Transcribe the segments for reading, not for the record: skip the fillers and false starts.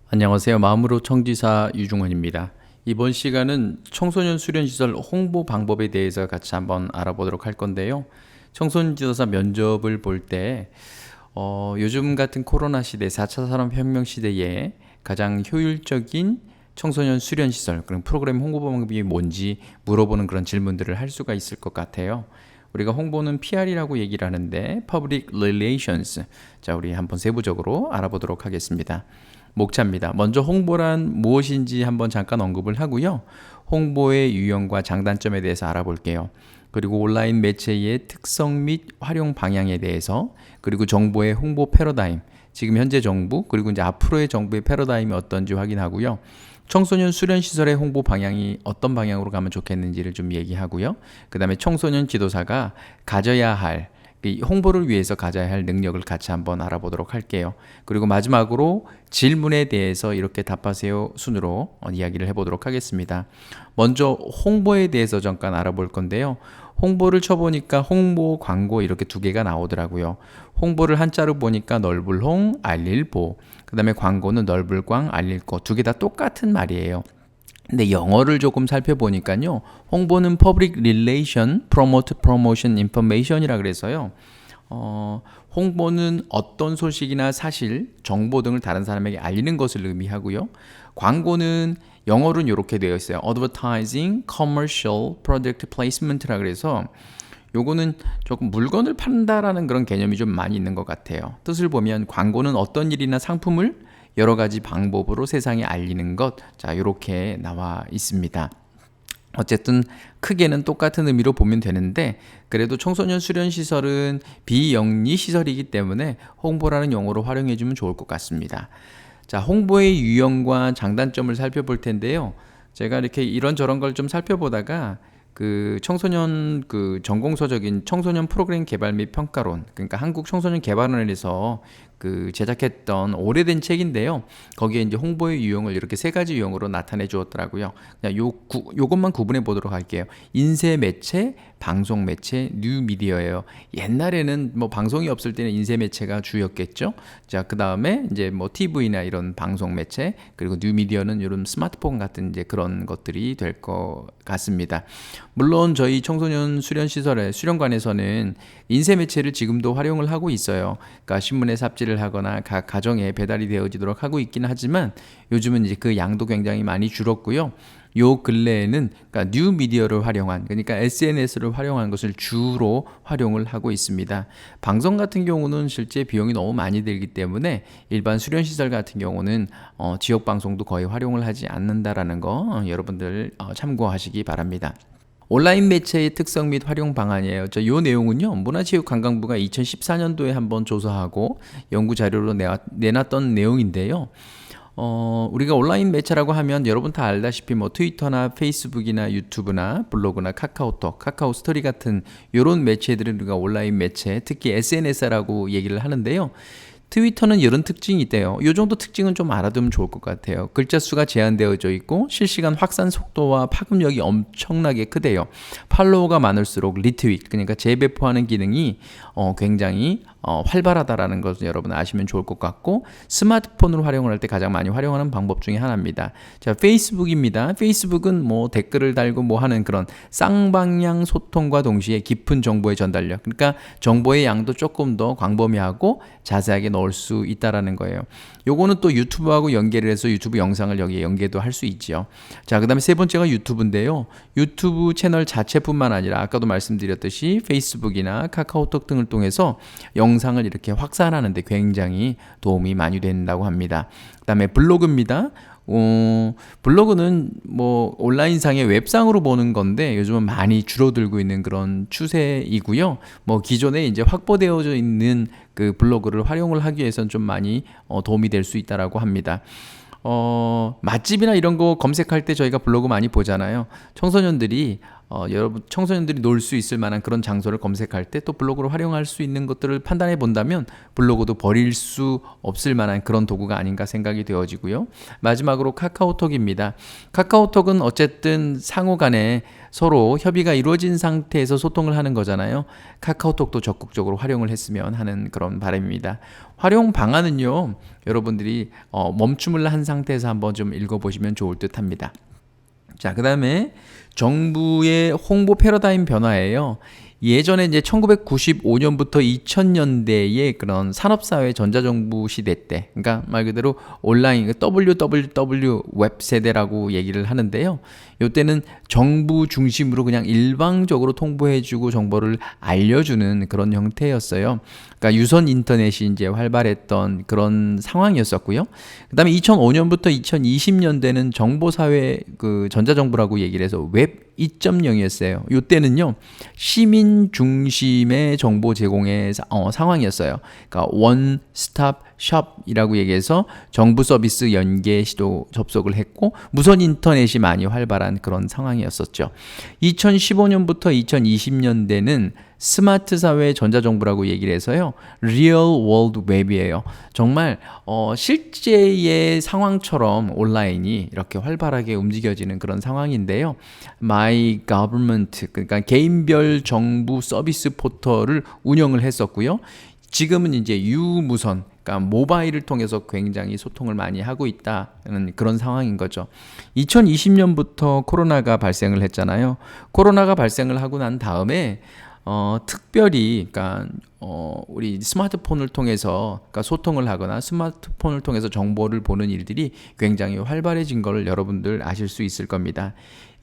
안녕하세요. 마음으로 청지사 유중헌입니다. 이번 시간은 청소년 수련시설 홍보 방법에 대해서 같이 한번 알아보도록 할 건데요. 청소년 지도사 면접을 볼 때 요즘 같은 코로나 시대, 4차 산업혁명 시대에 가장 효율적인 청소년 수련시설, 그런 프로그램 홍보 방법이 뭔지 물어보는 그런 질문들을 할 수가 있을 것 같아요. 우리가 홍보는 PR이라고 얘기를 하는데 Public Relations. 자, 우리 한번 세부적으로 알아보도록 하겠습니다. 목차입니다. 먼저 홍보란 무엇인지 한번 잠깐 언급을 하고요. 홍보의 유형과 장단점에 대해서 알아볼게요. 그리고 온라인 매체의 특성 및 활용 방향에 대해서, 그리고 정부의 홍보 패러다임, 지금 현재 정부 그리고 이제 앞으로의 정부의 패러다임이 어떤지 확인하고요. 청소년 수련시설의 홍보 방향이 어떤 방향으로 가면 좋겠는지를 좀 얘기하고요. 그 다음에 청소년 지도사가 가져야 할, 홍보를 위해서 가져야 할 능력을 같이 한번 알아보도록 할게요. 그리고 마지막으로 질문에 대해서 이렇게 답하세요 순으로 이야기를 해보도록 하겠습니다. 먼저 홍보에 대해서 잠깐 알아볼 건데요. 홍보를 쳐보니까 홍보, 광고 이렇게 두 개가 나오더라고요. 홍보를 한자로 보니까 넓을 홍, 알릴 보. 그 다음에 광고는 넓을 광, 알릴 거. 두 개 다 똑같은 말이에요. 근데 영어를 조금 살펴보니까요. 홍보는 Public Relation, Promote, Promotion, Information이라 그래서요. 홍보는 어떤 소식이나 사실, 정보 등을 다른 사람에게 알리는 것을 의미하고요. 광고는 영어로는 이렇게 되어 있어요. Advertising, Commercial, Product Placement라 그래서 요거는 조금 물건을 판다라는 그런 개념이 좀 많이 있는 것 같아요. 뜻을 보면 광고는 어떤 일이나 상품을 여러 가지 방법으로 세상에 알리는 것. 자, 이렇게 나와 있습니다. 어쨌든 크게는 똑같은 의미로 보면 되는데, 그래도 청소년 수련 시설은 비영리 시설이기 때문에 홍보라는 용어로 활용해 주면 좋을 것 같습니다. 자, 홍보의 유형과 장단점을 살펴볼 텐데요. 제가 이렇게 이런저런 걸 좀 살펴보다가 그 청소년 그 전공서적인 청소년 프로그램 개발 및 평가론, 그러니까 한국 청소년 개발원에서 그 제작했던 오래된 책인데요. 거기에 이제 홍보의 유형을 이렇게 세 가지 유형으로 나타내 주었더라고요. 그냥 요것만 구분해 보도록 할게요. 인쇄 매체, 방송 매체, 뉴 미디어예요. 옛날에는 뭐 방송이 없을 때는 인쇄 매체가 주였겠죠. 자, 그 다음에 이제 뭐 TV나 이런 방송 매체, 그리고 뉴 미디어는 이런 스마트폰 같은 이제 그런 것들이 될 것 같습니다. 물론 저희 청소년 수련 시설의 수련관에서는 인쇄 매체를 지금도 활용을 하고 있어요. 그러니까 신문에 삽질을 하거나 각 가정에 배달이 되어지도록 하고 있긴 하지만 요즘은 이제 그 양도 굉장히 많이 줄었고요. 요 근래에는 그러니까 뉴 미디어를 활용한, 그러니까 SNS를 활용한 것을 주로 활용을 하고 있습니다. 방송 같은 경우는 실제 비용이 너무 많이 들기 때문에 일반 수련 시설 같은 경우는 지역 방송도 거의 활용을 하지 않는다라는 거 여러분들 참고하시기 바랍니다. 온라인 매체의 특성 및 활용 방안이에요. 요 내용은요, 문화체육관광부가 2014년도에 한번 조사하고 연구 자료로 내놨던 내용인데요. 우리가 온라인 매체라고 하면 여러분 다 알다시피 뭐 트위터나 페이스북이나 유튜브나 블로그나 카카오톡, 카카오 스토리 같은 이런 매체들은 우리가 온라인 매체, 특히 SNS라고 얘기를 하는데요. 트위터는 이런 특징이 있대요. 이 정도 특징은 좀 알아두면 좋을 것 같아요. 글자 수가 제한되어져 있고 실시간 확산 속도와 파급력이 엄청나게 크대요. 팔로워가 많을수록 리트윗, 그러니까 재배포하는 기능이 굉장히 활발하다라는 것을 여러분 아시면 좋을 것 같고, 스마트폰으로 활용을 할 때 가장 많이 활용하는 방법 중에 하나입니다. 자, 페이스북입니다. 페이스북은 뭐 댓글을 달고 뭐 하는 그런 쌍방향 소통과 동시에 깊은 정보의 전달력, 그러니까 정보의 양도 조금 더 광범위하고 자세하게 넣을 수 있다라는 거예요. 요거는 또 유튜브하고 연계를 해서 유튜브 영상을 여기에 연계도 할 수 있죠. 자, 그 다음에 세 번째가 유튜브인데요. 유튜브 채널 자체뿐만 아니라 아까도 말씀드렸듯이 페이스북이나 카카오톡 등을 통해서 영상을 이렇게 확산하는 데 굉장히 도움이 많이 된다고 합니다. 그 다음에 블로그입니다. 블로그는 뭐 온라인상의 웹상으로 보는 건데 요즘은 많이 줄어들고 있는 그런 추세이고요. 뭐 기존에 이제 확보되어져 있는 그 블로그를 활용을 하기 위해서는 좀 많이 도움이 될 수 있다라고 합니다. 맛집이나 이런 거 검색할 때 저희가 블로그 많이 보잖아요. 청소년들이 여러분 청소년들이 놀 수 있을 만한 그런 장소를 검색할 때 또 블로그를 활용할 수 있는 것들을 판단해 본다면 블로그도 버릴 수 없을 만한 그런 도구가 아닌가 생각이 되어지고요. 마지막으로 카카오톡입니다. 카카오톡은 어쨌든 상호 간에 서로 협의가 이루어진 상태에서 소통을 하는 거잖아요. 카카오톡도 적극적으로 활용을 했으면 하는 그런 바람입니다. 활용 방안은요, 여러분들이 멈춤을 한 상태에서 한번 좀 읽어보시면 좋을 듯 합니다. 자, 그 다음에 정부의 홍보 패러다임 변화예요. 예전에 이제 1995년부터 2000년대의 그런 산업사회 전자정부 시대 때, 그러니까 말 그대로 온라인, WWW 웹 세대라고 얘기를 하는데요. 이때는 정부 중심으로 그냥 일방적으로 통보해주고 정보를 알려주는 그런 형태였어요. 그러니까 유선 인터넷이 이제 활발했던 그런 상황이었었고요. 그다음에 2005년부터 2020년대는 정보사회 그 전자정부라고 얘기를 해서 웹 2.0이었어요. 이때는요 시민 중심의 정보 제공의 상황이었어요. 그러니까 원스톱 숍이라고 얘기해서 정부 서비스 연계 시도 접속을 했고 무선 인터넷이 많이 활발한 그런 상황이었었죠. 2015년부터 2020년대는 스마트 사회 전자정부라고 얘기를 해서요. 리얼 월드 웹이에요. 정말 실제의 상황처럼 온라인이 이렇게 활발하게 움직여지는 그런 상황인데요. My Government, 그러니까 개인별 정부 서비스 포털을 운영을 했었고요. 지금은 이제 유무선, 그러니까 모바일을 통해서 굉장히 소통을 많이 하고 있다는 그런 상황인 거죠. 2020년부터 코로나가 발생을 했잖아요. 코로나가 발생을 하고 난 다음에 특별히, 그러니까 우리 스마트폰을 통해서 그러니까 소통을 하거나 스마트폰을 통해서 정보를 보는 일들이 굉장히 활발해진 걸 여러분들 아실 수 있을 겁니다.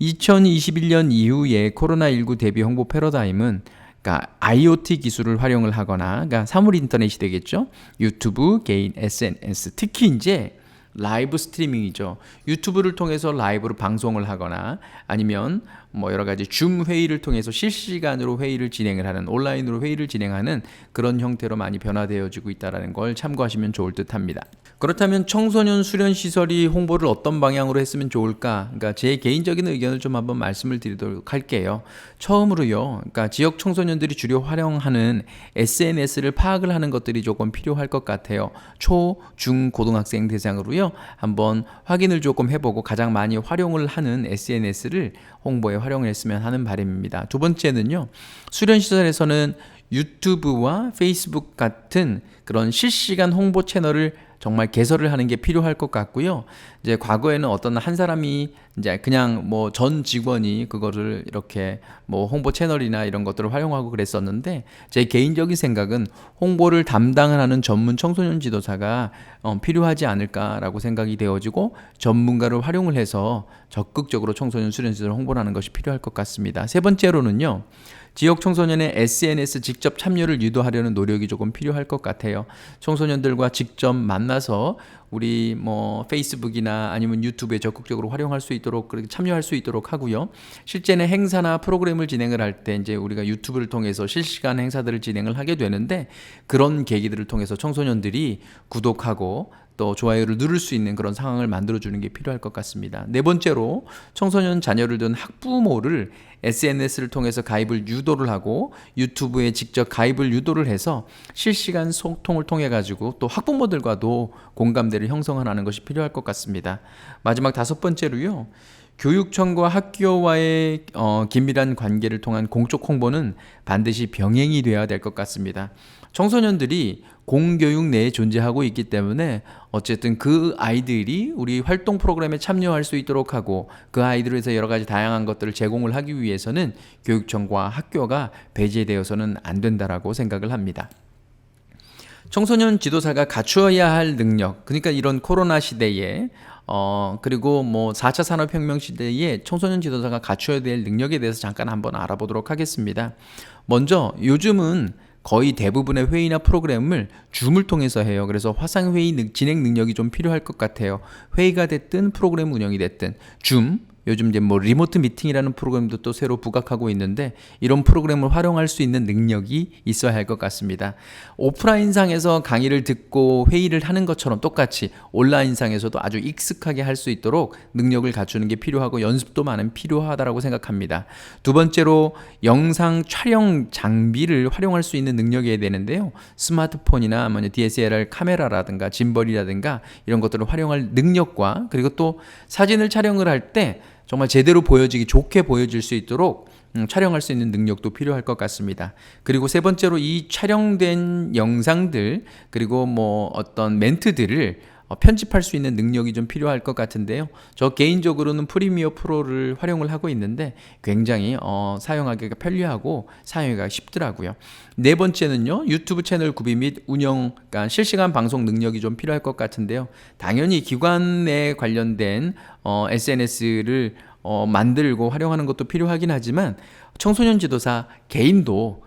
2021년 이후에 코로나19 대비 홍보 패러다임은 그러니까 IoT 기술을 활용을 하거나, 그러니까 사물 인터넷이 되겠죠. 유튜브, 개인 SNS, 특히 이제 라이브 스트리밍이죠. 유튜브를 통해서 라이브로 방송을 하거나 아니면 뭐 여러 가지 줌 회의를 통해서 실시간으로 회의를 진행을 하는, 온라인으로 회의를 진행하는 그런 형태로 많이 변화되어지고 있다는 걸 참고하시면 좋을 듯 합니다. 그렇다면 청소년 수련 시설이 홍보를 어떤 방향으로 했으면 좋을까? 그러니까 제 개인적인 의견을 좀 한번 말씀을 드리도록 할게요. 처음으로요, 그러니까 지역 청소년들이 주로 활용하는 SNS를 파악을 하는 것들이 조금 필요할 것 같아요. 초, 중, 고등학생 대상으로요, 한번 확인을 조금 해보고 가장 많이 활용을 하는 SNS를 홍보에 활용을 했으면 하는 바람입니다. 두 번째는요, 수련시설에서는 유튜브와 페이스북 같은 그런 실시간 홍보 채널을 정말 개설을 하는 게 필요할 것 같고요. 이제 과거에는 어떤 한 사람이 이제 그냥 뭐 전 직원이 그거를 이렇게 뭐 홍보 채널이나 이런 것들을 활용하고 그랬었는데, 제 개인적인 생각은 홍보를 담당을 하는 전문 청소년 지도사가 필요하지 않을까라고 생각이 되어지고, 전문가를 활용을 해서 적극적으로 청소년 수련시설 홍보를 하는 것이 필요할 것 같습니다. 세 번째로는요, 지역 청소년의 SNS 직접 참여를 유도하려는 노력이 조금 필요할 것 같아요. 청소년들과 직접 만나서 우리 뭐 페이스북이나 아니면 유튜브에 적극적으로 활용할 수 있도록, 그렇게 참여할 수 있도록 하고요. 실제는 행사나 프로그램을 진행을 할 때 이제 우리가 유튜브를 통해서 실시간 행사들을 진행을 하게 되는데, 그런 계기들을 통해서 청소년들이 구독하고 또 좋아요를 누를 수 있는 그런 상황을 만들어주는 게 필요할 것 같습니다. 네 번째로, 청소년 자녀를 둔 학부모를 SNS를 통해서 가입을 유도를 하고 유튜브에 직접 가입을 유도를 해서 실시간 소통을 통해 가지고 또 학부모들과도 공감대를 형성하는 것이 필요할 것 같습니다. 마지막 다섯 번째로요, 교육청과 학교와의 긴밀한 관계를 통한 공적 홍보는 반드시 병행이 되어야 될 것 같습니다. 청소년들이 공교육 내에 존재하고 있기 때문에 어쨌든 그 아이들이 우리 활동 프로그램에 참여할 수 있도록 하고, 그 아이들을 위해서 여러 가지 다양한 것들을 제공을 하기 위해서는 교육청과 학교가 배제되어서는 안 된다라고 생각을 합니다. 청소년 지도사가 갖추어야 할 능력, 그러니까 이런 코로나 시대에 그리고 뭐 4차 산업혁명 시대에 청소년 지도사가 갖춰야 될 능력에 대해서 잠깐 한번 알아보도록 하겠습니다. 먼저 요즘은 거의 대부분의 회의나 프로그램을 줌을 통해서 해요. 그래서 화상회의 진행 능력이 좀 필요할 것 같아요. 회의가 됐든 프로그램 운영이 됐든 줌, 요즘 이제 뭐 리모트 미팅이라는 프로그램도 또 새로 부각하고 있는데 이런 프로그램을 활용할 수 있는 능력이 있어야 할 것 같습니다. 오프라인상에서 강의를 듣고 회의를 하는 것처럼 똑같이 온라인상에서도 아주 익숙하게 할 수 있도록 능력을 갖추는 게 필요하고 연습도 많은 필요하다고 생각합니다. 두 번째로 영상 촬영 장비를 활용할 수 있는 능력이 되는데요. 스마트폰이나 DSLR 카메라라든가 짐벌이라든가 이런 것들을 활용할 능력과 그리고 또 사진을 촬영을 할 때 정말 제대로 보여지기 좋게 보여질 수 있도록 촬영할 수 있는 능력도 필요할 것 같습니다. 그리고 세 번째로 이 촬영된 영상들 그리고 뭐 어떤 멘트들을 편집할 수 있는 능력이 좀 필요할 것 같은데요. 저 개인적으로는 프리미어 프로를 활용을 하고 있는데 굉장히 사용하기가 편리하고 사용하기가 쉽더라고요. 네 번째는요. 유튜브 채널 구비 및 운영, 그러니까 실시간 방송 능력이 좀 필요할 것 같은데요. 당연히 기관에 관련된 SNS를 만들고 활용하는 것도 필요하긴 하지만 청소년 지도사 개인도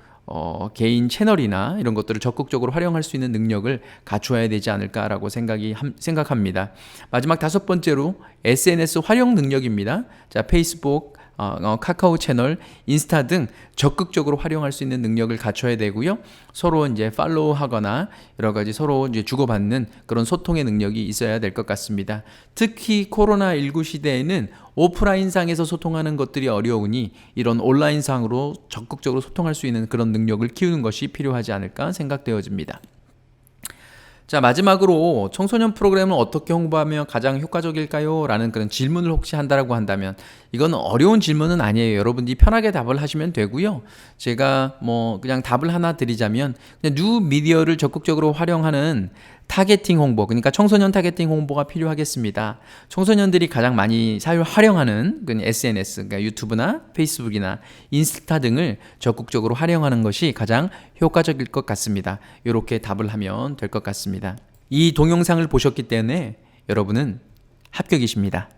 개인 채널이나 이런 것들을 적극적으로 활용할 수 있는 능력을 갖추어야 되지 않을까라고 생각합니다. 마지막 다섯 번째로 SNS 활용 능력입니다. 자, 페이스북, 카카오 채널, 인스타 등 적극적으로 활용할 수 있는 능력을 갖춰야 되고요. 서로 이제 팔로우하거나 여러 가지 서로 이제 주고받는 그런 소통의 능력이 있어야 될 것 같습니다. 특히 코로나19 시대에는 오프라인상에서 소통하는 것들이 어려우니 이런 온라인상으로 적극적으로 소통할 수 있는 그런 능력을 키우는 것이 필요하지 않을까 생각되어집니다. 자, 마지막으로 청소년 프로그램을 어떻게 홍보하면 가장 효과적일까요? 라는 그런 질문을 혹시 한다라고 한다면 이건 어려운 질문은 아니에요. 여러분들이 편하게 답을 하시면 되고요. 제가 뭐 그냥 답을 하나 드리자면 그냥 뉴 미디어를 적극적으로 활용하는 타겟팅 홍보, 그러니까 청소년 타겟팅 홍보가 필요하겠습니다. 청소년들이 가장 많이 활용하는 SNS, 그러니까 유튜브나 페이스북이나 인스타 등을 적극적으로 활용하는 것이 가장 효과적일 것 같습니다. 이렇게 답을 하면 될 것 같습니다. 이 동영상을 보셨기 때문에 여러분은 합격이십니다.